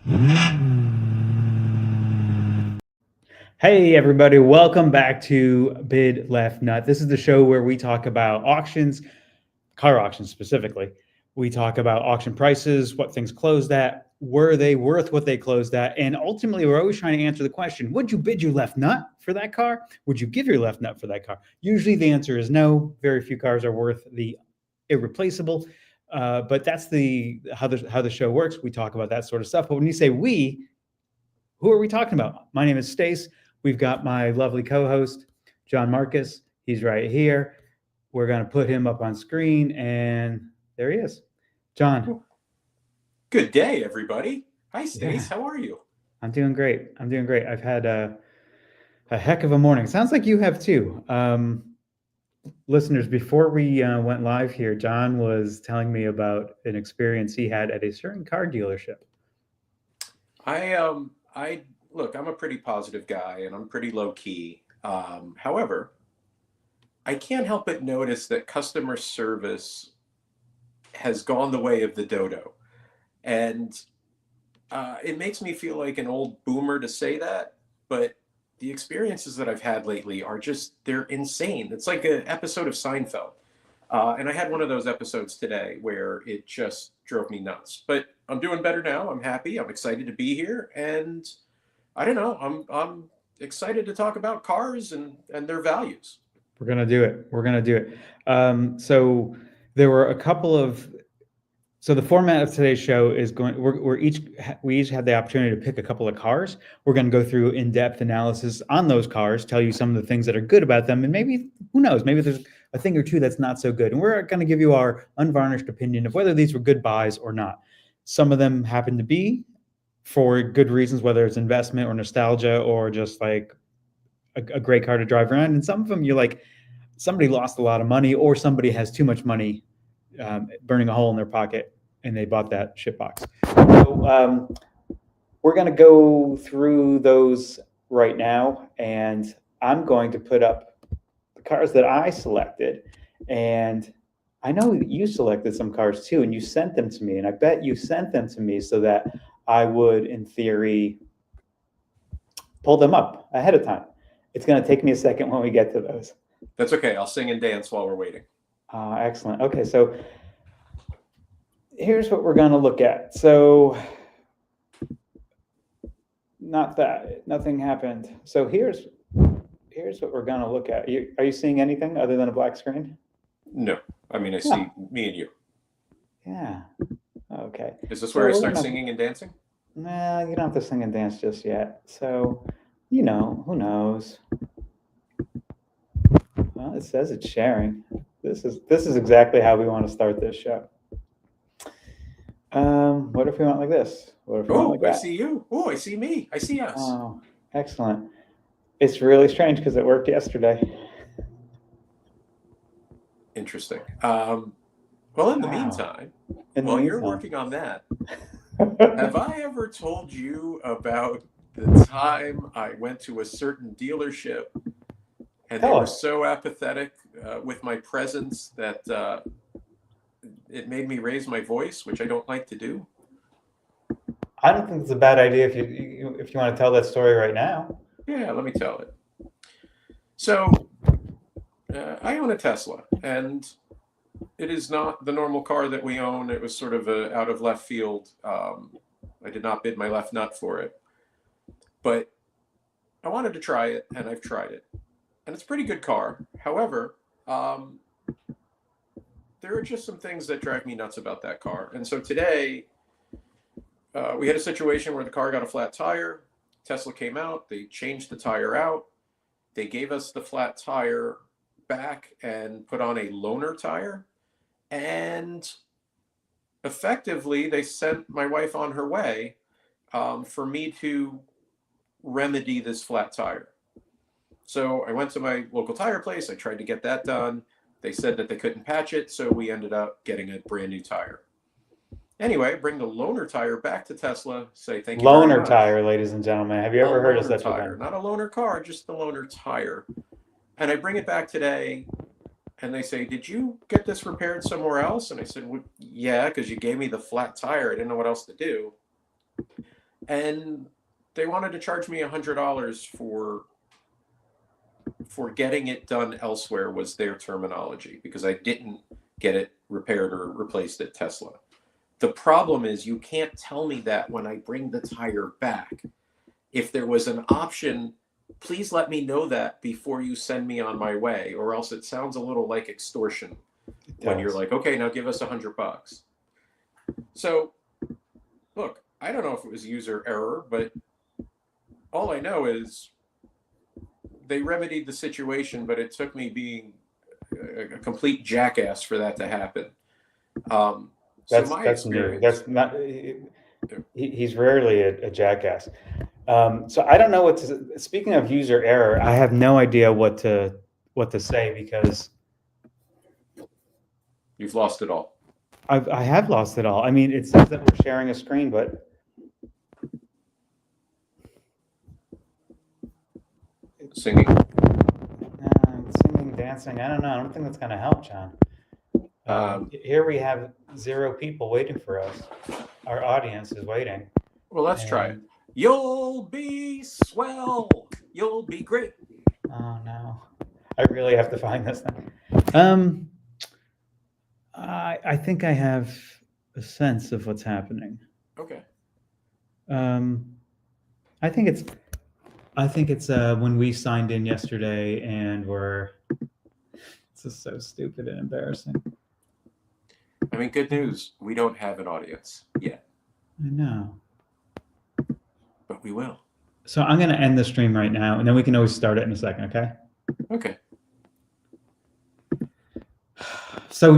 Hey, everybody, welcome back to Bid Left Nut. This is the show where we talk about auctions, car auctions specifically. We talk about auction prices, what things closed at, were they worth what they closed at, and ultimately, we're always trying to answer the question: would you bid your left nut for that car? Would you give your left nut for that car? Usually, the answer is no. Very few cars are worth the irreplaceable. But that's the how the show works. We talk about that sort of stuff. But when you say we, who are we talking about? My name is Stace. We've got my lovely co-host, John Marcus. He's right here. We're going to put him up on screen, and there he is. John. Good day, everybody. Hi, Stace. Yeah, How are you? I'm doing great. I'm doing great. I've had a heck of a morning. Sounds like you have too. Listeners, before we went live here, John was telling me about an experience he had at a certain car dealership. I look. I'm a pretty positive guy, and I'm pretty low key. However, I can't help but notice that customer service has gone the way of the dodo, and it makes me feel like an old boomer to say that, but the experiences that I've had lately are they're insane. It's like an episode of Seinfeld. And I had one of those episodes today where it just drove me nuts. But I'm doing better now. I'm happy. I'm excited to be here. And I don't know. I'm excited to talk about cars and their values. We're gonna do it. We're gonna do it. So there were a couple of. So the format of today's show is going. We each had the opportunity to pick a couple of cars. We're going to go through in-depth analysis on those cars, tell you some of the things that are good about them, and maybe who knows, maybe there's a thing or two that's not so good. And we're going to give you our unvarnished opinion of whether these were good buys or not. Some of them happen to be for good reasons, whether it's investment or nostalgia or just like a great car to drive around. And some of them you're like, somebody lost a lot of money or somebody has too much money burning a hole in their pocket and they bought that shit box. So we're going to go through those right now, and I'm going to put up the cars that I selected. And I know that you selected some cars too, and you sent them to me, and I bet you sent them to me so that I would, in theory, pull them up ahead of time. It's going to take me a second when we get to those. That's okay. I'll sing and dance while we're waiting. Excellent. Okay, so here's what we're going to look at. So not that, nothing happened. So here's what we're going to look at. Are you seeing anything other than a black screen? No. I mean, I see me and you. Yeah. Okay. Is this where I start singing and dancing? Nah, you don't have to sing and dance just yet. So, who knows? Well, it says it's sharing. This is exactly how we want to start this show. What if we went like this? What if we went like that? I see you. Oh, I see me. I see us. Oh, excellent. It's really strange because it worked yesterday. Interesting. Well, in the meantime, while you're working on that, have I ever told you about the time I went to a certain dealership and they were so apathetic with my presence that it made me raise my voice, which I don't like to do? I don't think it's a bad idea if you want to tell that story right now. Yeah, let me tell it. So I own a Tesla, and it is not the normal car that we own. It was sort of out of left field. I did not bid my left nut for it, but I wanted to try it, and I've tried it, and it's a pretty good car. However, there are just some things that drive me nuts about that car. And so today, we had a situation where the car got a flat tire. Tesla came out, they changed the tire out. They gave us the flat tire back and put on a loaner tire. And effectively, they sent my wife on her way for me to remedy this flat tire. So I went to my local tire place. I tried to get that done. They said that they couldn't patch it, so we ended up getting a brand new tire. Anyway, bring the loaner tire back to Tesla, say thank you very much. Loaner tire, ladies and gentlemen. Have you ever heard of such a thing? Not a loaner car, just the loaner tire. And I bring it back today, and they say, did you get this repaired somewhere else? And I said, well, yeah, because you gave me the flat tire. I didn't know what else to do. and they wanted to charge me $100 for getting it done elsewhere, was their terminology, because I didn't get it repaired or replaced at Tesla. The problem is you can't tell me that when I bring the tire back. If there was an option, please let me know that before you send me on my way, or else it sounds a little like extortion when you're like, okay, now give us $100. So look, I don't know if it was user error, but all I know is they remedied the situation, but it took me being a complete jackass for that to happen. So That's my that's new. experience, That's not. He's rarely a jackass. So I don't know what to. Speaking of user error, I have no idea what to say because you've lost it all. I have lost it all. I mean, it says that we're sharing a screen, but Singing. Singing, dancing. I don't know. I don't think that's going to help, John. Here we have 0 people waiting for us. Our audience is waiting. Well, let's try it. You'll be swell. You'll be great. Oh no, I really have to find this thing. I think I have a sense of what's happening. Okay. I think it's when we signed in yesterday and this is so stupid and embarrassing. I mean, good news. We don't have an audience yet. I know. But we will. So I'm going to end the stream right now, and then we can always start it in a second, okay? Okay. So